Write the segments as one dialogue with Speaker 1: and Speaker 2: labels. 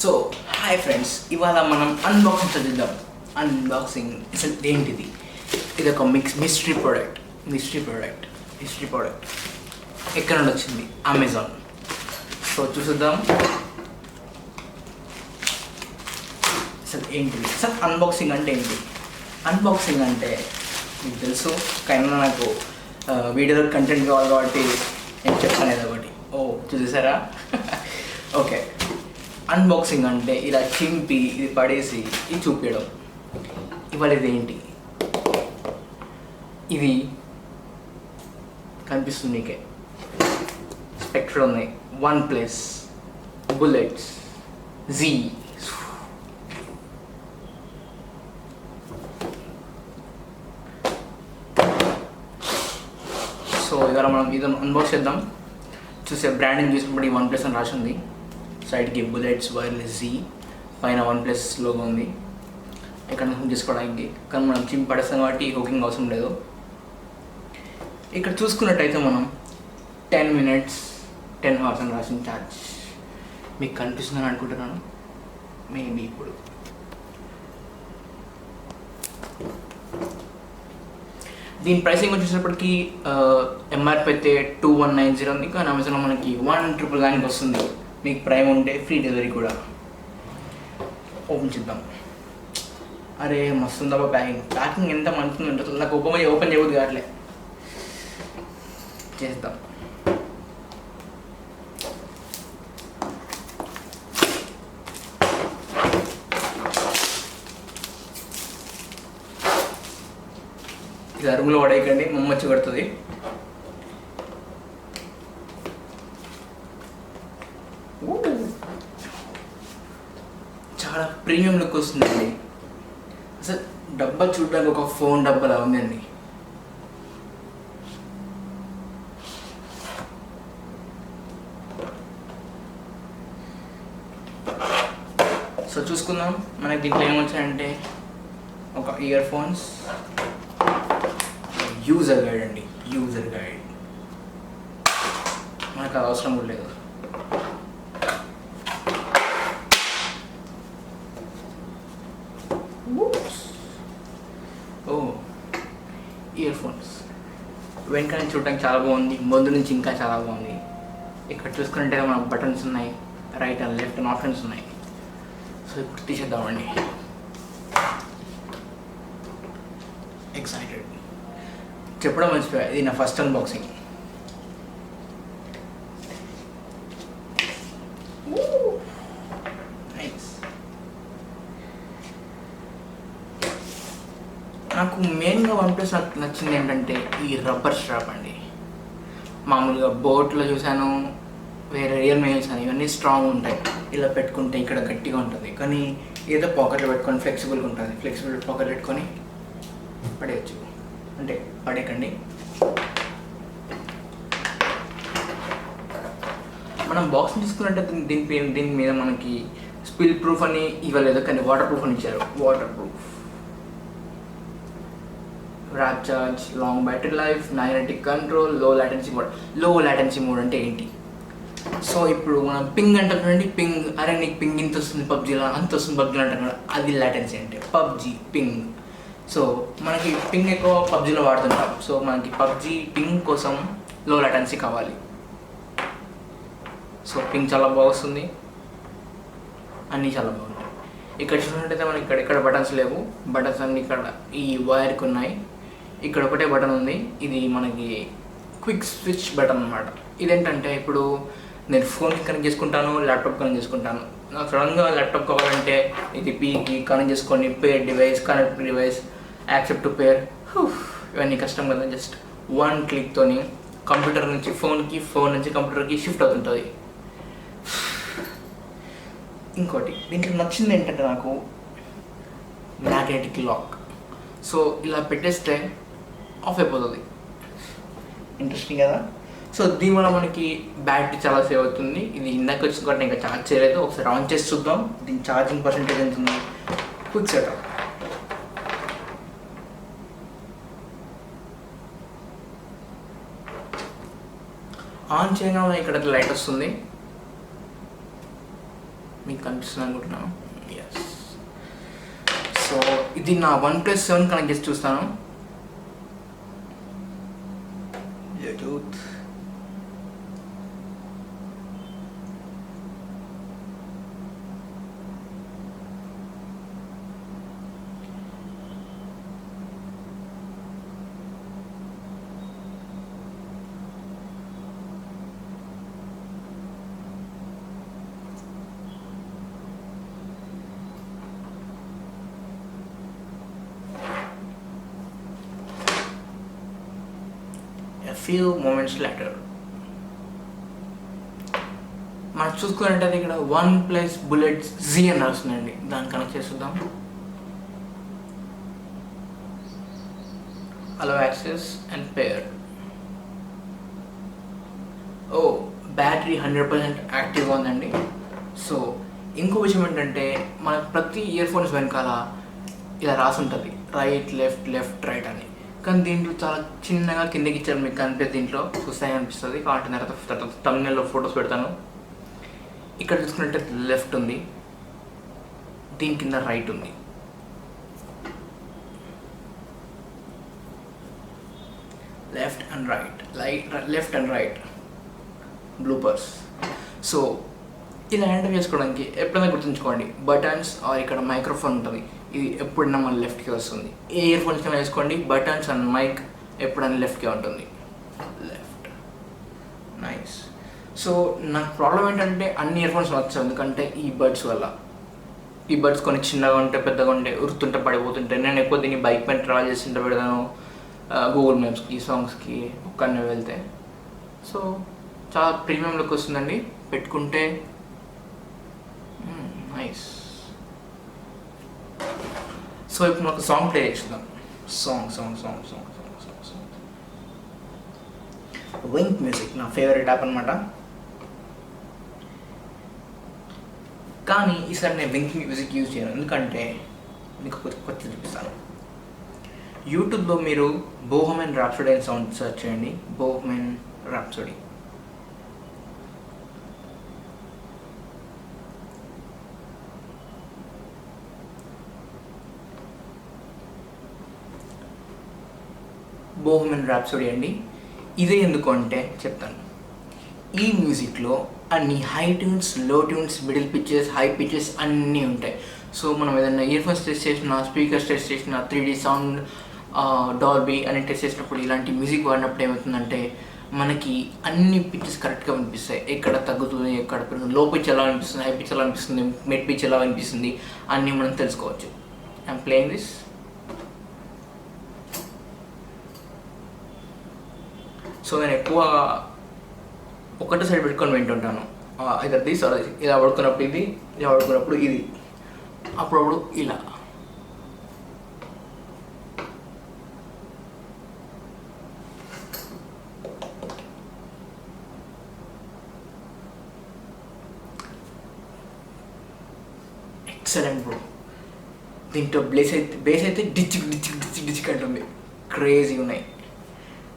Speaker 1: So hi friends, ఇవాళ మనం unboxing చదిద్దాం. Unboxing అసలు ఏంటిది? ఇది ఒక మిస్టరీ ప్రోడక్ట్. ఎక్కడ నుండి వచ్చింది? అమెజాన్. సో చూద్దాం అసలు ఏంటిది. అసలు అన్బాక్సింగ్ అంటే ఏంటి? అన్బాక్సింగ్ అంటే మీకు తెలుసు, కానీ నాకు వీడియోలో కంటెంట్ కావాలి కాబట్టి నేను చెప్తాను ఏదో ఒకటి. చూసారా? ఓకే, అన్బాక్సింగ్ అంటే ఇలా చింపి ఇది పడేసి ఇది చూపించడం. ఇవాళ ఇది ఏంటి? ఇది కనిపిస్తుంది నీకే, స్పెక్ట్రమ్ ఉన్నాయి, OnePlus బుల్లెట్స్ Z. సో ఇవాళ మనం ఇది అన్బాక్స్ చేద్దాం. చూసే బ్రాండింగ్ చూసినప్పుడు ఈ OnePlus అని రాసి ఉంది. సైడ్కి బుల్లెట్స్ వైర్లెస్ Z, పైన OnePlus లోగో ఉంది. ఇక్కడ హుక్ చేసుకోవడానికి, కానీ మనం చింపి పడేస్తాం కాబట్టి హుకింగ్ అవసరం లేదు. ఇక్కడ చూసుకున్నట్టయితే మనం 10 minutes 10 hours అని రాసిన ఛార్జ్ మీకు కనిపిస్తుందని అనుకుంటున్నాను. మేబీ ఇప్పుడు దీని ప్రైసింగ్ వచ్చేటప్పటికి ఎంఆర్పి అయితే 2190 ఉంది, కానీ అమెజాన్లో మనకి 1,999 వస్తుంది. మీకు ప్రైమ్ ఉంటే ఫ్రీ డెలివరీ కూడా. ఓపెన్ చేద్దాం. అరే మస్తు ఉందా ప్యాకింగ్ ఎంత మంచిగా ఉంటుంది. నాకు ఓపెన్ చేయబోద్దు కావట్లే. చేద్దాం. ఇది అరుగులో పడేయకండి, మమ్మచ్చి పడుతుంది. చాలా ప్రీమియం లుక్ వస్తుందండి. అసలు డబ్బా చూడడానికి ఒక ఫోన్ డబ్బాలా ఉందండి. సో చూసుకుందాం మనకి దీంట్లో ఏమొచ్చాయంటే ఒక ఇయర్ ఫోన్స్, యూజర్ గైడ్ అండి. యూజర్ గైడ్ మనకు అది అవసరం కూడా లేదు. ఇయర్ ఫోన్స్ వెనకాల చూడడానికి చాలా బాగుంది, ముందు నుంచి ఇంకా చాలా బాగుంది. ఇక్కడ చూసుకుంటే మన బటన్స్ ఉన్నాయి, right and left and options ఉన్నాయి. సో ఇప్పుడు తీసేద్దామండి. ఎక్సైటెడ్. చెప్పడం మర్చిపోయా, ఇది నా ఫస్ట్ అన్బాక్సింగ్. నాకు మెయిన్గా OnePlus నాకు నచ్చింది ఏంటంటే ఈ రబ్బర్ స్ట్రాప్ అండి. మామూలుగా బోట్లో చూసాను, వేరే రియల్మీ చూసాను, ఇవన్నీ స్ట్రాంగ్ ఉంటాయి. ఇలా పెట్టుకుంటే ఇక్కడ గట్టిగా ఉంటుంది, కానీ ఏదో పాకెట్లో పెట్టుకొని ఫ్లెక్సిబుల్గా ఉంటుంది. ఫ్లెక్సిబుల్ పాకెట్ పెట్టుకొని పడేయచ్చు. అంటే పడేయకండి. మనం బాక్స్ తీసుకున్నట్టే దీని మీద మనకి స్పిల్ ప్రూఫ్ అని ఇవ్వలేదు, కానీ వాటర్ ప్రూఫ్ అని ఇచ్చారు. Water proof, rap charge, long battery life, magnetic control, low latency mode. Low latency mode అంటే ఏంటి? సో ఇప్పుడు మనం పింగ్ అంటాం చూడండి. పింగ్, అరే నీకు పింగ్ ఇంత వస్తుంది పబ్జీలో, అంత వస్తుంది పబ్జీలో అంటాం కదా, అది లాటెన్సీ అంటే. PUBG ping. సో మనకి పింగ్ ఎక్కువ పబ్జీలో వాడుతుంటాం. సో మనకి పబ్జీ పింగ్ కోసం లో లాటెన్సీ కావాలి. సో పింగ్ చాలా బాగా వస్తుంది, అన్నీ చాలా బాగుంటాయి. ఇక్కడ చూసినట్టయితే మనకి ఇక్కడ బటన్స్ లేవు. బటన్స్ అన్నీ ఇక్కడ ఈ వైర్కి ఉన్నాయి. ఇక్కడ ఒకటే బటన్ ఉంది. ఇది మనకి క్విక్ స్విచ్ బటన్ అన్నమాట. ఇదేంటంటే ఇప్పుడు నేను ఫోన్కి కనెక్ట్ చేసుకుంటాను, ల్యాప్టాప్ కనెక్ట్ చేసుకుంటాను. నాకు సడన్గా ల్యాప్టాప్ కావాలంటే ఇది పీకి కనెక్ట్ చేసుకొని pair device, connect device, accept to pair, ఇవన్నీ కష్టం కదా. జస్ట్ 1 క్లిక్తోని కంప్యూటర్ నుంచి ఫోన్కి, ఫోన్ నుంచి కంప్యూటర్కి షిఫ్ట్ అవుతుంటుంది. ఇంకోటి దీంట్లో నచ్చింది ఏంటంటే నాకు మ్యాగ్నెటిక్ లాక్. సో ఇలా పెట్టేస్తే ఆఫ్ అయిపోతుంది. ఇంట్రెస్టింగ్ కదా. సో దీనివల్ల మనకి బ్యాటరీ చాలా సేవ్ అవుతుంది. ఇది ఇందాక వచ్చిన కాబట్టి ఇంకా ఛార్జ్ చేయలేదు. ఒకసారి ఆన్ చేసి చూద్దాం దీని ఛార్జింగ్ పర్సెంటేజ్ ఎంత ఉంది. Quick setup. ఆన్ చేయగానే ఇక్కడ లైట్ వస్తుంది. మీకు కనిపిస్తుంది అనుకుంటున్నాను. ఎస్. సో ఇది నా OnePlus 7 కనెక్ట్ చేసి చూస్తాను. బ్లూటూత్ few moments later మనం చూసుకున్నట్టు ఇక్కడ OnePlus Bullet Z అని రాస్తుందండి. దాన్ని కనెక్ట్ చేద్దాం. Allow access and pair. ఓ బ్యాటరీ 100% యాక్టివ్గా ఉందండి. సో ఇంకో విషయం ఏంటంటే మనకు ప్రతి ఇయర్ ఫోన్స్ వెనకాల ఇలా రాసి ఉంటుంది రైట్ లెఫ్ట్ లెఫ్ట్ రైట్ అని. కానీ దీంట్లో చాలా చిన్నగా కిందకి ఇచ్చారు, మీకు కనిపిస్తే దీంట్లో చూస్తే అనిపిస్తుంది. కాబట్టి తర్వాత thumbnail లో ఫొటోస్ పెడతాను. ఇక్కడ చూసుకున్నట్టే లెఫ్ట్ ఉంది, దీని కింద రైట్ ఉంది. Left and right bloopers. So ఇలా హ్యాండిల్ చేసుకోవడానికి ఎప్పుడైనా గుర్తుంచుకోండి, బటన్స్ ఆర్ ఇక్కడ మైక్రోఫోన్ ఉంటుంది, ఇది ఎప్పుడైనా మన లెఫ్ట్కి వస్తుంది. ఏ ఇయర్ ఫోన్స్ కన్నా వేసుకోండి, బటన్స్ అండ్ మైక్ ఎప్పుడైనా లెఫ్ట్కే ఉంటుంది. లెఫ్ట్. నైస్. సో నాకు ప్రాబ్లం ఏంటంటే అన్ని ఇయర్ ఫోన్స్ వచ్చాయి, ఎందుకంటే ఈ బడ్స్ వల్ల. ఈ బడ్స్ కొన్ని చిన్నగా ఉంటే పెద్దగా ఉంటే ఉరుతుంటే పడిపోతుంటే. నేను ఎక్కువ దీన్ని బైక్ పైన ట్రావెల్ చేస్తుంటే పెడతాను, గూగుల్ మ్యాప్స్కి సాంగ్స్కి ఒక్కనే వెళ్తే. సో చాలా ప్రీమియం లుక్ వస్తుందండి పెట్టుకుంటే. నైస్. సో ఇప్పుడు మనకు సాంగ్ ప్లే చేస్తున్నాం. సాంగ్ వింక్ మ్యూజిక్ నా ఫేవరెట్ యాప్ అనమాట. కానీ ఈసారి నేను వింక్ మ్యూజిక్ యూజ్ చేయను, ఎందుకంటే మీకు కొత్త చూపిస్తాను. యూట్యూబ్లో మీరు బోహెమియన్ ర్యాప్సోడీ అని సౌండ్ సెర్చ్ చేయండి. బోహెమియన్ ర్యాప్సోడీ. బోహెమియన్ ర్యాప్సోడీ అండి. ఇదే ఎందుకు అంటే చెప్తాను. ఈ మ్యూజిక్లో అన్ని హై ట్యూన్స్, లో tunes, middle pitches, high pitches అన్నీ ఉంటాయి. సో మనం ఏదైనా ఇయర్ ఫోన్స్ టెస్ట్ చేసిన, స్పీకర్స్ టెస్ట్ చేసిన, 3D సౌండ్, డాల్బీ అని టెస్ట్ చేసినప్పుడు ఇలాంటి మ్యూజిక్ వాడినప్పుడు ఏమవుతుందంటే మనకి అన్ని పిచెస్ కరెక్ట్గా వినిపిస్తాయి. ఎక్కడ తగ్గుతుంది, ఎక్కడ పెరుగుతుంది, లో పిచ్ ఎలా అనిపిస్తుంది, హై పిచ్ ఎలా అనిపిస్తుంది, మిడ్ పిచ్ ఎలా అనిపిస్తుంది అన్నీ మనం తెలుసుకోవచ్చు. I'm playing this. సో నేను ఎక్కువ ఒకటే సైడ్ పెట్టుకొని వింటుంటాను. ఇదర్ దిస్ ఆర్ ఇలా పడుకున్నప్పుడు ఇది, ఇలా పడుకున్నప్పుడు ఇది, అప్పుడప్పుడు ఇలా. Excellent bro. దీంట్లో బేస్ అయితే డిచ్ అంటుంది. క్రేజీ ఉన్నాయి.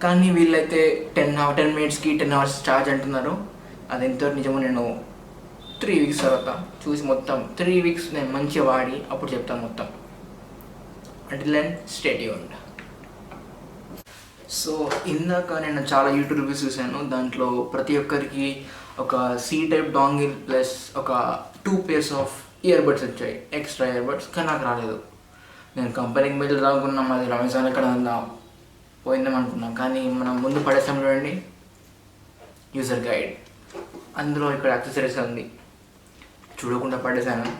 Speaker 1: కానీ వీళ్ళైతే 10 మినిట్స్కి 10 hours ఛార్జ్ అంటున్నారు. అది ఎంతో నిజమో నేను 3 weeks తర్వాత చూసి మొత్తం 3 weeks నేను మంచిగా వాడి అప్పుడు చెప్తాను మొత్తం. Until then stay tuned. So ఇందాక నేను చాలా యూట్యూబ్ రివ్యూస్ చూశాను. దాంట్లో ప్రతి ఒక్కరికి ఒక C టైప్ డాంగిల్ ప్లస్ ఒక 2 pairs ఆఫ్ ఇయర్ బడ్స్ వచ్చాయి, ఎక్స్ట్రా ఇయర్ బడ్స్. కానీ నాకు రాలేదు. నేను కంపెనీకి మెయిల్ రాకున్నాం, అది అమెజాన్ ఎక్కడ ఉందా పోయిందామనుకున్నాం. కానీ మనం ముందు పడేసాం చూడండి, యూజర్ గైడ్. అందులో ఇక్కడ యాక్సెసరీస్ ఉంది, చూడకుండా పడేసాను.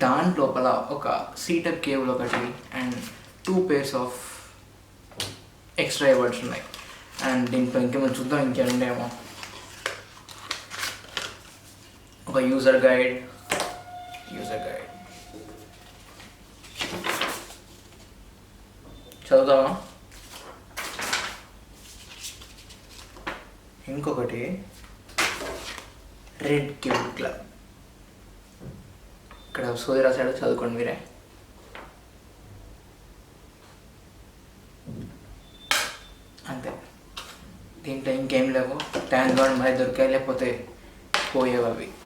Speaker 1: దాంట్లోపల ఒక C టైప్ కేబుల్ ఒకటి and 2 pairs of extra earbuds ఉన్నాయి. అండ్ దీంట్లో ఇంకేమో చూద్దాం, ఇంకేముండేమో. ఒక యూజర్ గైడ్ చదువుతామా. ఇంకొకటి రెడ్ కేబుల్ క్లబ్. ఇక్కడ సోది రాశాడు, చదువుకోండి మీరే. అంతే, దీంట్లో ఇంకేం లేవు. థ్యాంక్ గాడ్ మరి దొరికాయి, లేకపోతే పోయేవి అవి.